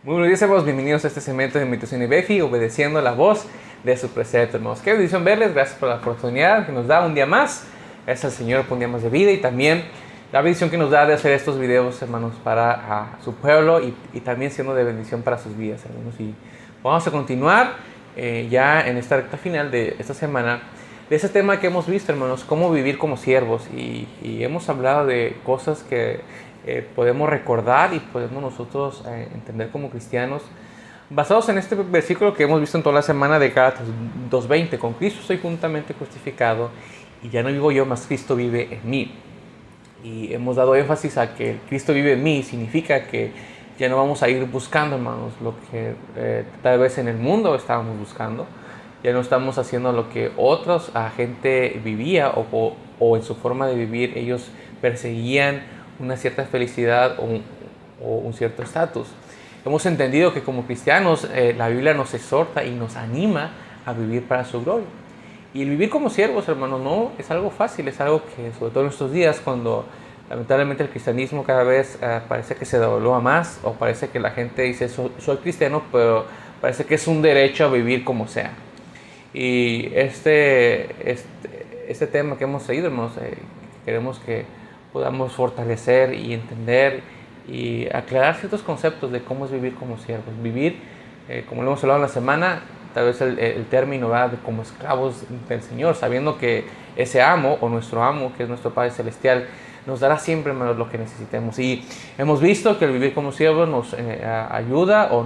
Muy buenos días, hermanos. Bienvenidos a este segmento de Meditación y Befi, obedeciendo la voz de su precepto, hermanos. Qué bendición verles. Gracias por la oportunidad que nos da un día más. Gracias al Señor por un día más de vida y también la bendición que nos da de hacer estos videos, hermanos, para su pueblo y también siendo de bendición para sus vidas, hermanos. Y vamos a continuar ya en esta recta final de esta semana de ese tema que hemos visto, hermanos, cómo vivir como siervos. Y hemos hablado de cosas que podemos recordar y podemos nosotros entender como cristianos, basados en este versículo que hemos visto en toda la semana de Gálatas 2:20. Con Cristo estoy juntamente crucificado y ya no vivo yo, mas Cristo vive en mí. Y hemos dado énfasis a que Cristo vive en mí. Significa que ya no vamos a ir buscando, hermanos, lo que tal vez en el mundo estábamos buscando. Ya no estamos haciendo lo que otros gente vivía o en su forma de vivir ellos perseguían una cierta felicidad o un cierto estatus. Hemos entendido que como cristianos la Biblia nos exhorta y nos anima a vivir para su gloria. Y el vivir como siervos, hermanos, no es algo fácil, es algo que sobre todo en estos días, cuando lamentablemente el cristianismo cada vez parece que se devalúa más, o parece que la gente dice soy cristiano, pero parece que es un derecho a vivir como sea. Y este tema que hemos seguido, hermanos, queremos que podamos fortalecer y entender y aclarar ciertos conceptos de cómo es vivir como siervos. Vivir, como lo hemos hablado en la semana, tal vez el término va de como esclavos del Señor, sabiendo que ese amo o nuestro amo, que es nuestro Padre Celestial, nos dará siempre, hermanos, lo que necesitemos. Y hemos visto que el vivir como siervos nos ayuda o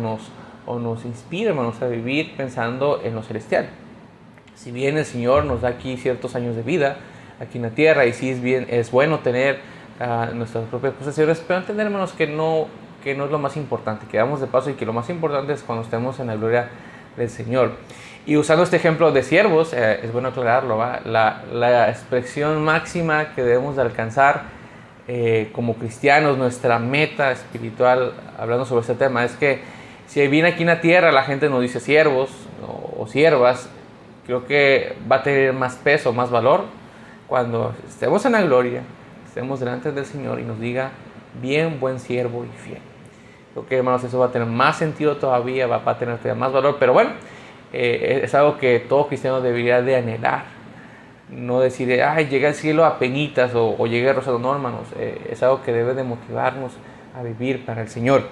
nos inspira, hermanos, a vivir pensando en lo celestial. Si bien el Señor nos da aquí ciertos años de vida aquí en la tierra, y sí es bueno tener nuestras propias posesiones, pero entender, hermanos, que no es lo más importante, que damos de paso, y que lo más importante es cuando estemos en la gloria del Señor. Y usando este ejemplo de siervos, es bueno aclararlo, ¿va? La expresión máxima que debemos de alcanzar como cristianos, nuestra meta espiritual, hablando sobre este tema, es que si bien aquí en la tierra la gente nos dice siervos o siervas, creo que va a tener más peso, más valor, cuando estemos en la gloria, estemos delante del Señor y nos diga, bien, buen siervo y fiel. Creo que, hermanos, eso va a tener más sentido todavía, va a tener todavía más valor, pero bueno, es algo que todo cristiano debería de anhelar. No decir, ay, llegué al cielo a penitas o llegué a rosado, no, hermanos, es algo que debe de motivarnos a vivir para el Señor.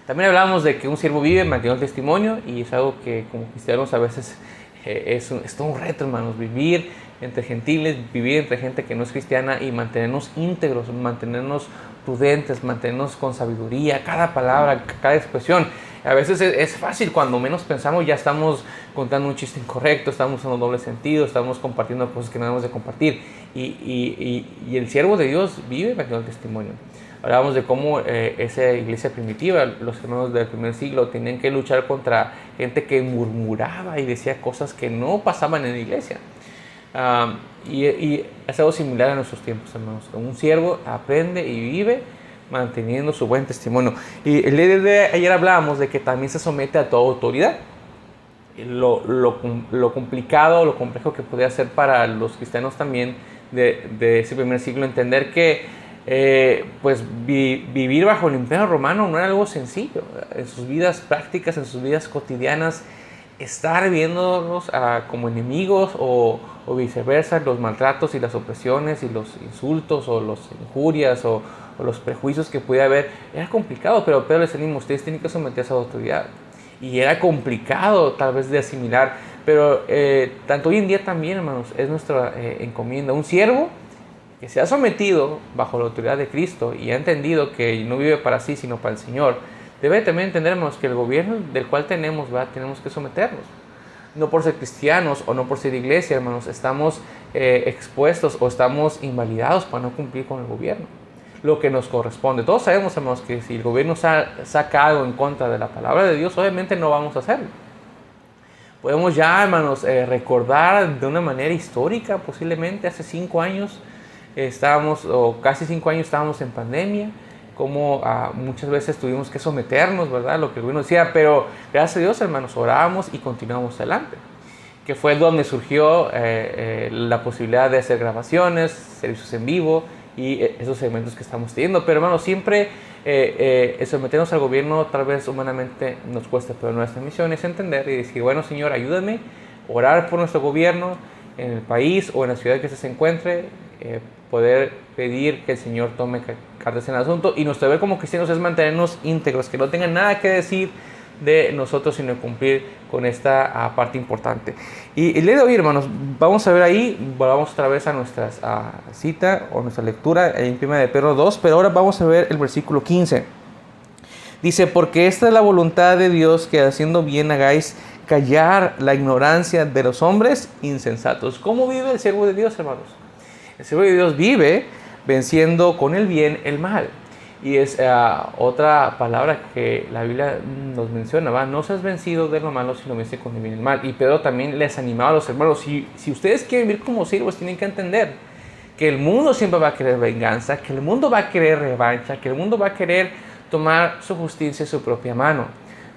También hablamos de que un siervo vive manteniendo el testimonio, y es algo que como cristianos a veces es todo un reto, hermanos, vivir entre gentiles, vivir entre gente que no es cristiana y mantenernos íntegros, mantenernos prudentes, mantenernos con sabiduría, cada palabra, cada expresión. A veces es fácil, cuando menos pensamos ya estamos contando un chiste incorrecto, estamos usando doble sentido, estamos compartiendo cosas que no debemos de compartir. Y el siervo de Dios vive manteniendo el testimonio. Hablábamos de cómo esa iglesia primitiva, los hermanos del primer siglo, tenían que luchar contra gente que murmuraba y decía cosas que no pasaban en la iglesia. Y es algo similar a nuestros tiempos, hermanos. Un siervo aprende y vive manteniendo su buen testimonio. Y el día de ayer hablábamos de que también se somete a toda autoridad. Lo complicado, lo complejo que podía ser para los cristianos también de ese primer siglo, entender que pues vivir bajo el imperio romano no era algo sencillo. En sus vidas prácticas, en sus vidas cotidianas, estar viéndolos como enemigos o viceversa, los maltratos y las opresiones y los insultos o las injurias o los prejuicios que pudiera haber, era complicado. Pero Pedro les anima, ustedes tienen que someterse a la autoridad. Y era complicado tal vez de asimilar, pero tanto hoy en día también, hermanos, es nuestra encomienda. Un siervo que se ha sometido bajo la autoridad de Cristo y ha entendido que no vive para sí, sino para el Señor, debe también entender, hermanos, que el gobierno del cual tenemos que someternos. No por ser cristianos o no por ser iglesia, hermanos, estamos expuestos o estamos invalidados para no cumplir con el gobierno, lo que nos corresponde. Todos sabemos, hermanos, que si el gobierno saca algo en contra de la palabra de Dios, obviamente no vamos a hacerlo. Podemos ya, hermanos, recordar de una manera histórica, posiblemente hace 5 años, casi 5 años estábamos en pandemia, como muchas veces tuvimos que someternos, ¿verdad?, lo que el gobierno decía, pero gracias a Dios, hermanos, orábamos y continuamos adelante, que fue donde surgió la posibilidad de hacer grabaciones, servicios en vivo, y esos segmentos que estamos teniendo. Pero hermanos, siempre someternos al gobierno tal vez humanamente nos cuesta, pero nuestra misión es entender y decir, bueno Señor, ayúdame, orar por nuestro gobierno en el país o en la ciudad que se encuentre, poder pedir que el Señor tome cartas en el asunto, y nuestro deber como cristianos es mantenernos íntegros, que no tengan nada que decir de nosotros, sino cumplir con esta parte importante. Y el día de hoy, hermanos, vamos a ver ahí, volvamos otra vez a nuestra cita o nuestra lectura en 1 de Pedro 2, pero ahora vamos a ver el versículo 15. Dice, porque esta es la voluntad de Dios, que haciendo bien hagáis callar la ignorancia de los hombres insensatos. ¿Cómo vive el siervo de Dios, hermanos? El siervo de Dios vive venciendo con el bien el mal. Y es otra palabra que la Biblia nos menciona, ¿va? No seas vencido de lo malo, sino vence con el bien el mal. Y Pedro también les animaba a los hermanos, si ustedes quieren vivir como siervos, tienen que entender que el mundo siempre va a querer venganza, que el mundo va a querer revancha, que el mundo va a querer tomar su justicia en su propia mano.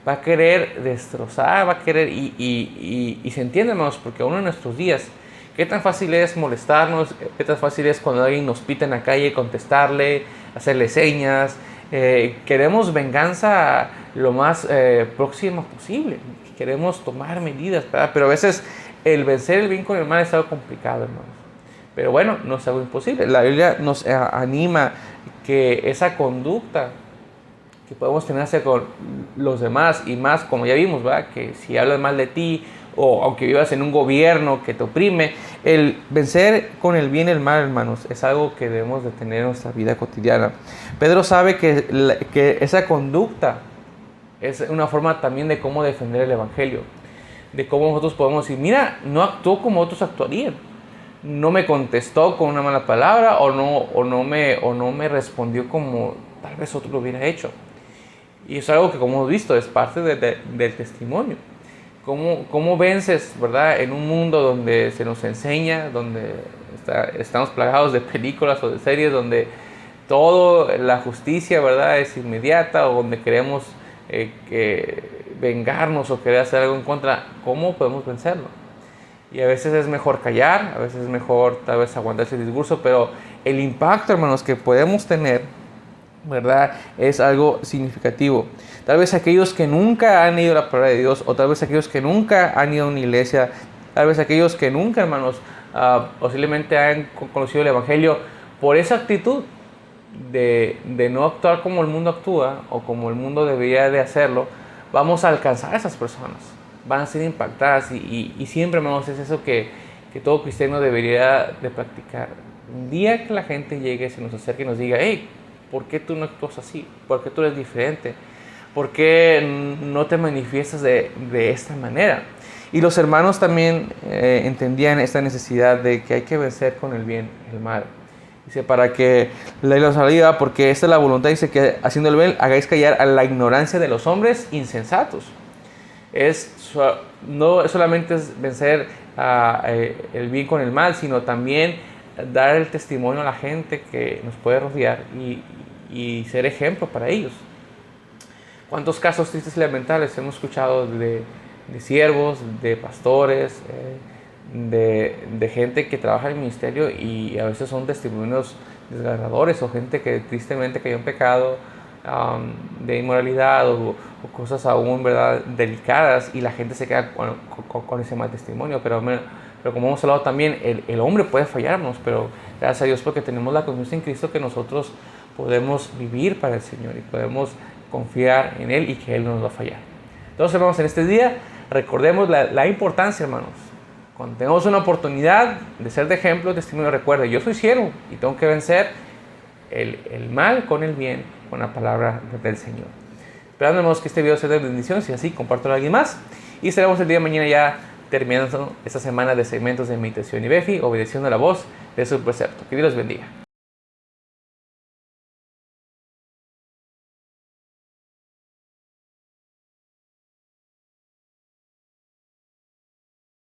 Va a querer destrozar, va a querer, y se entiende, hermanos, porque aún en nuestros días, qué tan fácil es molestarnos, qué tan fácil es cuando alguien nos pita en la calle contestarle, hacerle señas. Queremos venganza lo más próxima posible, queremos tomar medidas, ¿verdad? Pero a veces el vencer el bien con el mal es algo complicado, hermanos. Pero bueno, no es algo imposible. La Biblia nos anima que esa conducta que podemos tener hacia con los demás, y más como ya vimos, ¿verdad? Que si hablan mal de ti, o aunque vivas en un gobierno que te oprime, el vencer con el bien el mal, hermanos, es algo que debemos de tener en nuestra vida cotidiana. Pedro sabe que esa conducta es una forma también de cómo defender el evangelio, de cómo nosotros podemos decir, mira, no actuó como otros actuarían, no me contestó con una mala palabra, o no me respondió como tal vez otro lo hubiera hecho. Y es algo que, como hemos visto, es parte del testimonio. ¿Cómo vences, verdad? En un mundo donde se nos enseña, donde estamos plagados de películas o de series, donde toda la justicia, verdad, es inmediata, o donde queremos vengarnos o querer hacer algo en contra. ¿Cómo podemos vencerlo? Y a veces es mejor callar, a veces es mejor tal vez aguantar ese discurso, pero el impacto, hermanos, que podemos tener, ¿verdad?, es algo significativo. Tal vez aquellos que nunca han ido a la palabra de Dios, o tal vez aquellos que nunca han ido a una iglesia, tal vez aquellos que nunca, hermanos, posiblemente han conocido el evangelio, por esa actitud de no actuar como el mundo actúa, o como el mundo debería de hacerlo, vamos a alcanzar a esas personas, van a ser impactadas, y siempre, hermanos, es eso que todo cristiano debería de practicar. Un día que la gente llegue, se nos acerque y nos diga, hey, ¿por qué tú no actúas así? ¿Por qué tú eres diferente? ¿Por qué no te manifiestas de esta manera? Y los hermanos también entendían esta necesidad de que hay que vencer con el bien el mal. Dice, para que la salida, porque esta es la voluntad, dice que haciendo el bien hagáis callar a la ignorancia de los hombres insensatos. No solamente es vencer el bien con el mal, sino también dar el testimonio a la gente que nos puede rodear y ser ejemplo para ellos. ¿Cuántos casos tristes y lamentables hemos escuchado de siervos, de pastores, de gente que trabaja en el ministerio, y a veces son testimonios desgarradores, o gente que tristemente cayó en pecado, de inmoralidad o cosas aún, ¿verdad?, delicadas, y la gente se queda con ese mal testimonio? Pero como hemos hablado también, el hombre puede fallarnos, pero gracias a Dios porque tenemos la confianza en Cristo, que nosotros podemos vivir para el Señor y podemos confiar en Él, y que Él no nos va a fallar. Entonces, hermanos, en este día recordemos la importancia, hermanos. Cuando tengamos una oportunidad de ser de ejemplo, testimonio, recuerde, yo soy siervo y tengo que vencer el mal con el bien, con la palabra del Señor. Esperando, hermanos, que este video sea de bendición. Si así, compártelo a alguien más, y estaremos el día de mañana ya terminando esta semana de segmentos de meditación y Befi, obedeciendo la voz de su precepto. Que Dios los bendiga.